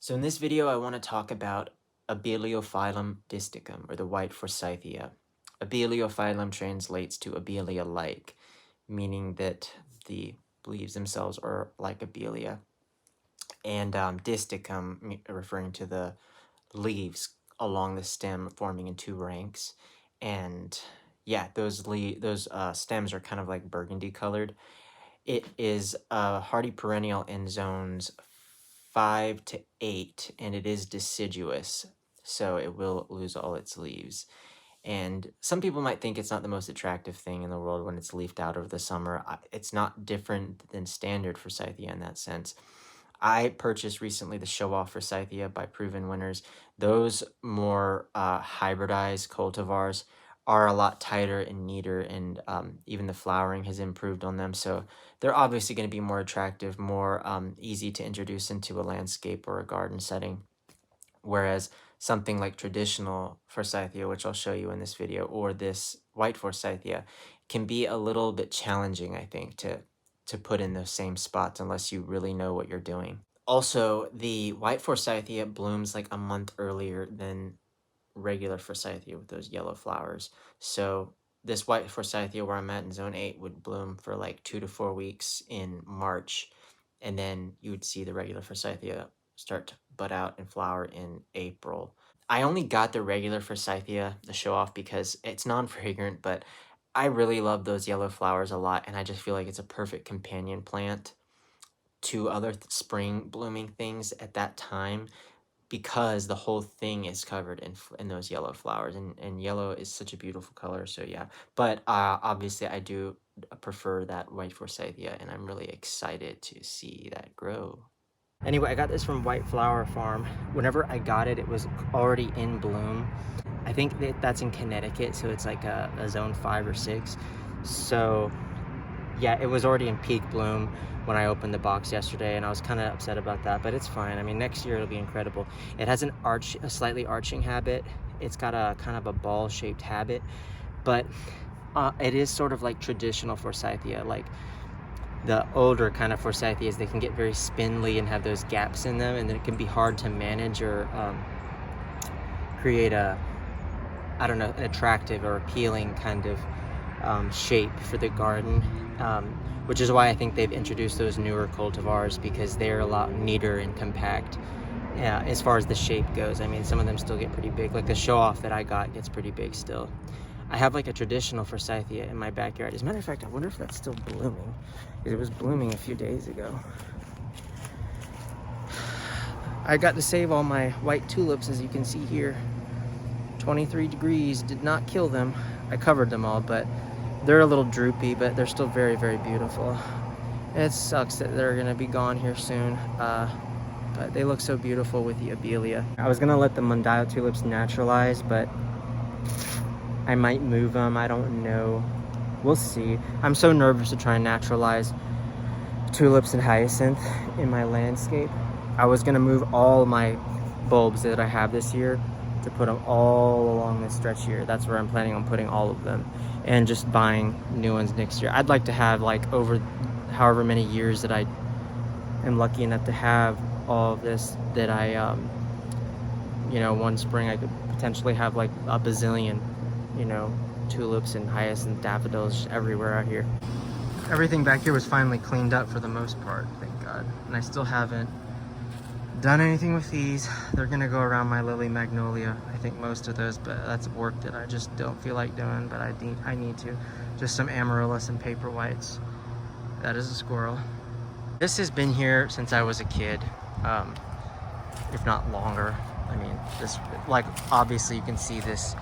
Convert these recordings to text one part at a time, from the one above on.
So in this video, I want to talk about Abeliophyllum disticum, or the white Forsythia. Abeliophyllum translates to abelia-like, meaning that the leaves themselves are like abelia, and disticum, referring to the leaves along the stem forming in two ranks. And yeah, those stems are kind of like burgundy colored. It is a hardy perennial in zones 5 to 8, and it is deciduous, so it will lose all its leaves. And some people might think it's not the most attractive thing in the world when it's leafed out over the summer. It's not different than standard Forsythia in that sense. I purchased recently the show-off Forsythia by Proven Winners. Those more hybridized cultivars are a lot tighter and neater, and even the flowering has improved on them. So they're obviously going to be more attractive, more easy to introduce into a landscape or a garden setting. Whereas something like traditional Forsythia, which I'll show you in this video, or this white Forsythia, can be a little bit challenging, I think, to put in those same spots unless you really know what you're doing. Also, the white Forsythia blooms like a month earlier than regular Forsythia with those yellow flowers. So this white Forsythia where I'm at in zone 8 would bloom for like 2 to 4 weeks in March, and then you would see the regular Forsythia start to bud out and flower in April. I only got the regular Forsythia, the show off, because it's non-fragrant, but I really love those yellow flowers a lot, and I just feel like it's a perfect companion plant to other spring blooming things at that time, because the whole thing is covered in those yellow flowers, and yellow is such a beautiful color. So yeah, but obviously I do prefer that white Forsythia, and I'm really excited to see that grow. Anyway, I got this from White Flower Farm. Whenever I got it, it was already in bloom. I think that's in Connecticut, so it's like a zone 5 or 6. So yeah, it was already in peak bloom when I opened the box yesterday, and I was kind of upset about that, but it's fine. I mean, next year it'll be incredible. It has a slightly arching habit. It's got a kind of a ball-shaped habit, but it is sort of like traditional Forsythia. Like the older kind of Forsythias, they can get very spindly and have those gaps in them, and then it can be hard to manage or create an attractive or appealing kind of shape for the garden, which is why I think they've introduced those newer cultivars, because they're a lot neater and compact as far as the shape goes. I mean, some of them still get pretty big, like the show-off that I got gets pretty big still. I have like a traditional Forsythia in my backyard. As a matter of fact, I wonder if that's still blooming, because it was blooming a few days ago. I got to save all my white tulips, as you can see here. 23 degrees did not kill them. I covered them all, but they're a little droopy, but they're still very, very beautiful. It sucks that they're gonna be gone here soon, but they look so beautiful with the abelia. I was gonna let the Mondial tulips naturalize, but I might move them, I don't know. We'll see. I'm so nervous to try and naturalize tulips and hyacinth in my landscape. I was gonna move all my bulbs that I have this year to put them all along this stretch here. That's where I'm planning on putting all of them, and just buying new ones next year. I'd like to have, like, over however many years that I am lucky enough to have all of this, that I one spring I could potentially have like a bazillion tulips and hyacinth, daffodils everywhere out here. Everything back here was finally cleaned up for the most part, thank God. And I still haven't done anything with these. They're gonna go around my lily magnolia, I think, most of those, but that's work that I just don't feel like doing, but I need to. Just some amaryllis and paper whites. That is a squirrel. This has been here since I was a kid, if not longer. I mean, this, like, obviously you can see this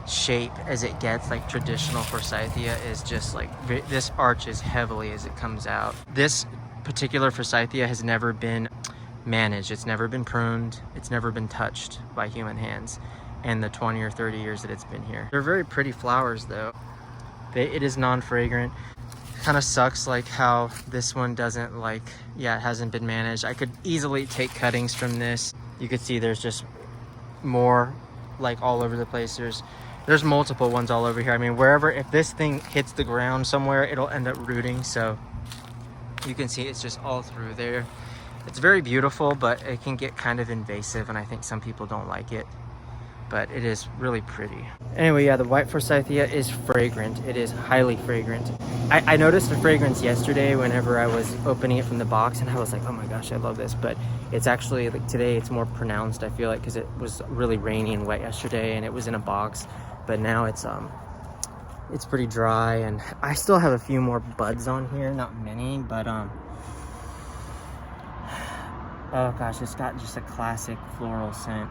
shape as it gets. Like traditional Forsythia is just like, this arches heavily as it comes out. This particular Forsythia has never been managed. It's never been pruned. It's never been touched by human hands in the 20 or 30 years that it's been here. They're very pretty flowers though. It is non-fragrant. Kind of sucks like how this one doesn't, like, yeah, it hasn't been managed. I could easily take cuttings from this. You could see there's just more like all over the place. There's multiple ones all over here. I mean, wherever, if this thing hits the ground somewhere, it'll end up rooting. So you can see it's just all through there. It's very beautiful, but it can get kind of invasive, and I think some people don't like it. But it is really pretty. Anyway, yeah, the white forsythia is fragrant. It is highly fragrant. I noticed the fragrance yesterday whenever I was opening it from the box, and I was like, oh my gosh, I love this. But it's actually, like today, it's more pronounced, I feel like, because it was really rainy and wet yesterday, and it was in a box. But now it's pretty dry, and I still have a few more buds on here, not many, but oh gosh, it's got just a classic floral scent.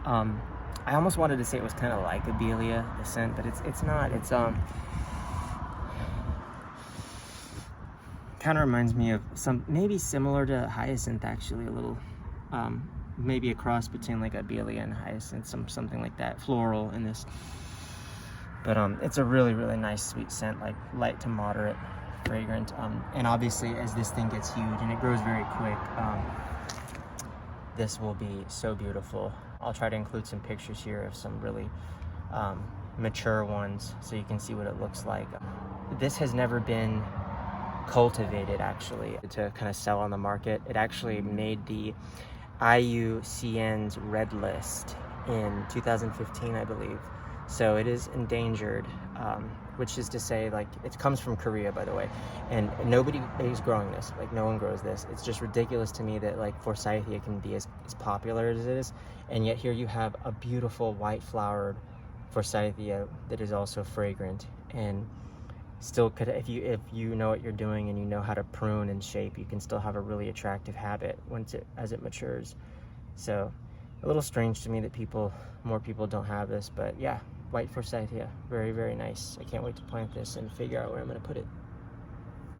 I almost wanted to say it was kind of like Abelia, the scent, but it's not. It's kind of reminds me of some, maybe similar to hyacinth, actually, a little, maybe a cross between like Abelia and hyacinth, something like that, floral in this. But it's a really, really nice sweet scent, like light to moderate fragrant. And obviously, as this thing gets huge and it grows very quick, this will be so beautiful. I'll try to include some pictures here of some really mature ones so you can see what it looks like. This has never been cultivated, actually, to kind of sell on the market. It actually made the IUCN's red list in 2015, I believe. So it is endangered, which is to say, like, it comes from Korea, by the way, and nobody is growing this. Like, no one grows this. It's just ridiculous to me that, like, Forsythia can be as popular as it is, and yet here you have a beautiful white flowered Forsythia that is also fragrant, and still could, if you know what you're doing and you know how to prune and shape, you can still have a really attractive habit as it matures. So a little strange to me that more people don't have this, but yeah, white forsythia, very, very nice. I can't wait to plant this and figure out where I'm going to put it.